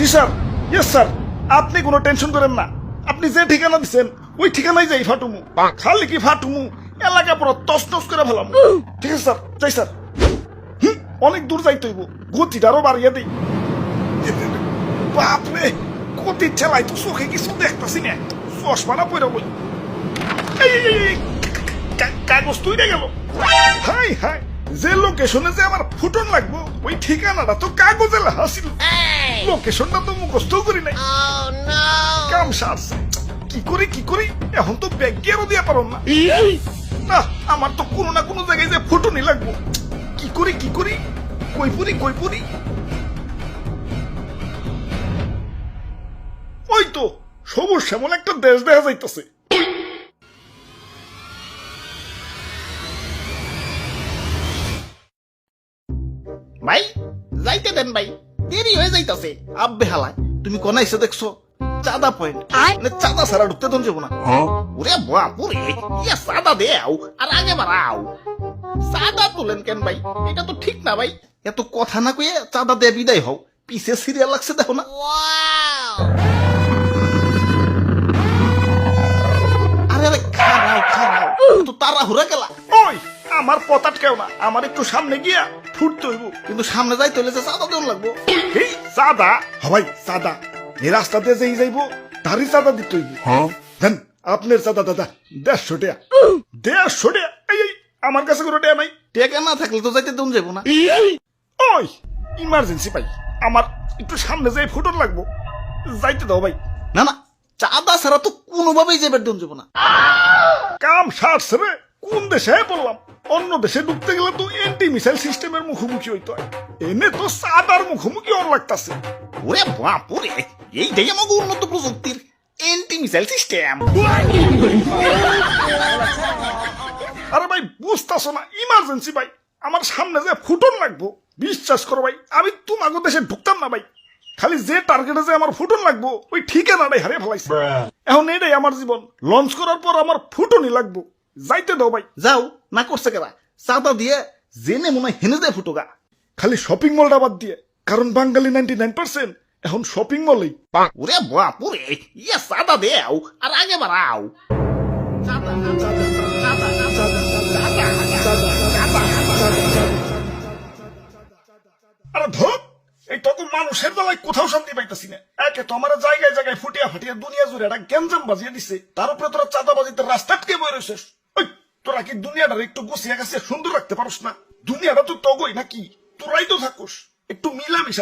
জি sir, yes sir, আপনি কোনো tension করেন না। আপনি যে ঠিকানা দিচ্ছেন ওই ঠিকানায় যাই ফাটুমু। খালি কি ফাটুমু, এলাকা পুরো তছনছ করে ফেলাম। ঠিক আছে স্যার, যাই স্যার। অনেক দূর যাইতে হইব, গতিটা আরো বাড়িয়ে দিই। বাপরে, গতি ঠেলাই তো চোখে কিছু দেখতেছি না, চশমাটা পরে বলি। কাগজ তুইটা গেল। হাই হাই, যে লোকেশনে যে আমার ফুটন লাগবো ওই ঠিকানাটা তো কাগজে লেখা ছিল। লোকেশনটা তো মুখস্থ করি নাই। কাম সারছে, কি করি এখন তো ব্যাগ গিয়ারও দিয়া পারো না। না, আমার তো কোনো না কোনো জায়গায় যে ফুটনই লাগবো। কি করি কই পুরি। ওই তো সবুজ শ্যামল একটা দেশ দেখা যাইতেছে। ভাই যাইতে দেন ভাই, দেরি হয়ে যাইতাছে। আব্বে হালায়, তুমি কোন এসে দেখছো? চাঁদা পয়েন্ট, মানে চাঁদা ছাড়া ঢুকতে দন যাবো না। ওরে বাপুরে, ইয়া চাঁদা দেও আর আগে বাড়াও। চাঁদা তুলেন কেন ভাই? এটা তো ঠিক না ভাই। এত কথা না কয়ে চাঁদা দিয়ে বিদায় হও, পিছে সিরিয়াল লাগছে দেখো না। আরে আরে খারাও, তো তাড়াহুড়া গেলা। ওই আমার পথ আটকেও না, আমার একটু সামনে গিয়া ফুটতে হইব। কিন্তু সামনে যাইতে হলে যে চাঁদা দেওয়া লাগবো। এই চাঁদা হবাই চাঁদা, এই রাস্তাতে যেই যাইবো তারই চাঁদা দিতে হইব। দেন আপনার চাঁদা দাদা 150 টাকা। 150 টাকা? এই আমার কাছে কোনো টাকা নাই। টেকা না থাকলে তো যাইতে দেন যাবো না। ওই ইমার্জেন্সি ভাই, আমার একটু সামনে যাই ফুটন লাগবো, যাইতে দাও ভাই। না না, চাঁদা ছাড়া তো কোনোভাবেই যাবার দেন যাবো না। কাম সারছে রে, কোন দেশে বললাম? অন্য দেশে ঢুকতে গেলে তো এন্টি মিসাইল সিস্টেমের মুখোমুখি হইতে হয়, এনে তো চাঁদার মুখোমুখি ওর লাগতাছে। ওরে বাপুরে, এইটাই আমাকে উন্নত প্রযুক্তির এন্টি মিসাইল সিস্টেম। আরে ভাই বুঝতেছো না, ইমার্জেন্সি ভাই, আমার সামনে যে ফুটন লাগবো। বিশ্বাস করো ভাই, আমি তোমাকে দেশে ঢুকতাম না ভাই। খালি যে টার্গেটে যে আমার ফুটন লাগবো ওই ঠিকানাটাই হারিয়ে ফেলাইছে। এখন এটাই আমার জীবন, লঞ্চ করার পর আমার ফুটনই লাগবো, যাইতে দাও ভাই। যাও না করছে কেবা, চাঁদা দিয়ে জেনে মনে হয় হেনে দেয় ফুটোগা। খালি শপিং মলটা বাদ দিয়ে, কারণ বাঙালি 99% এখন শপিং মলেই। ওরে বাপুরে, ইয়া চাঁদা দেও আর আগে বাড়াও। আরে ধর, এই তখন মানুষের বেলায় কোথাও শান্তি পাইতেছি না। একে তো আমার জায়গায় জায়গায় ফুটিয়া ফাটিয়া দুনিয়া জুড়ে একটা গ্যাঞ্জাম বাজিয়ে দিছে, তার উপরে তোরা চাঁদাবাজিতে রাস্তা আটকে বয়ে রয়েছিস। ওই তোরা কি দুনিয়াটার একটু গুছিয়ে গেছে সুন্দর রাখতে পারস না? দুনিয়াটা তো তগই নাকি, তোরাই তো থাকুস, একটু মিলামিশা